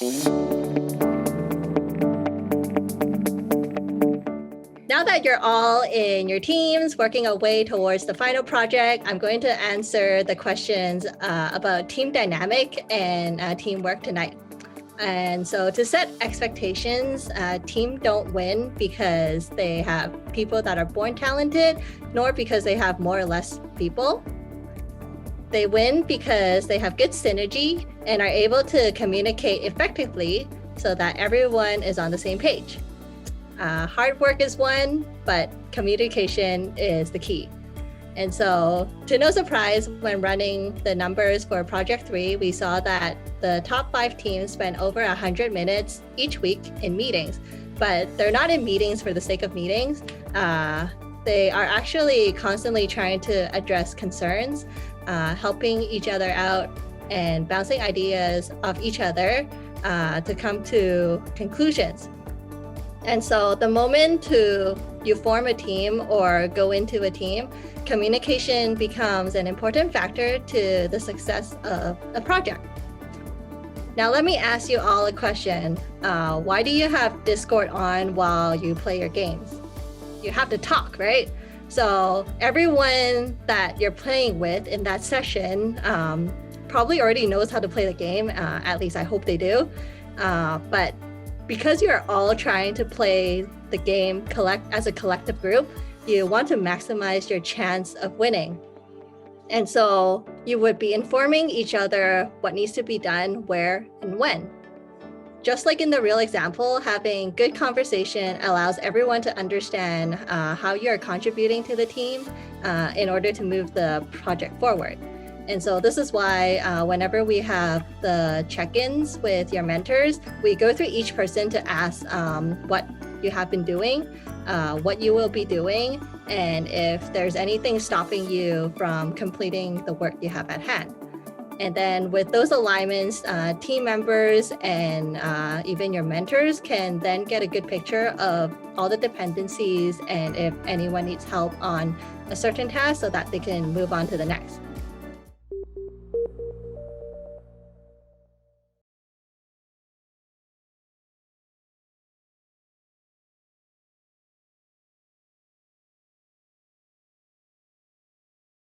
Now that you're all in your teams working away towards the final project, I'm going to answer the questions about team dynamic and teamwork tonight. And so to set expectations, team don't win because they have people that are born talented, nor because they have more or less people. They win because they have good synergy and are able to communicate effectively so that everyone is on the same page. Hard work is one, but communication is the key. And so, to no surprise, when running the numbers for Project 3, we saw that the top 5 teams spent over 100 minutes each week in meetings. But they're not in meetings for the sake of meetings. They are actually constantly trying to address concerns, helping each other out, and bouncing ideas off each other to come to conclusions. And so the moment you form a team or go into a team, communication becomes an important factor to the success of a project. Now, let me ask you all a question. Why do you have Discord on while you play your games? You have to talk, right? So everyone that you're playing with in that session probably already knows how to play the game. At least I hope they do. But because you're all trying to play the game as a collective group, you want to maximize your chance of winning. And so you would be informing each other what needs to be done, where, and when. Just like in the real example, having good conversation allows everyone to understand how you're contributing to the team in order to move the project forward. And so this is why whenever we have the check-ins with your mentors, we go through each person to ask what you have been doing, what you will be doing, and if there's anything stopping you from completing the work you have at hand. And then with those alignments, team members and even your mentors can then get a good picture of all the dependencies and if anyone needs help on a certain task so that they can move on to the next.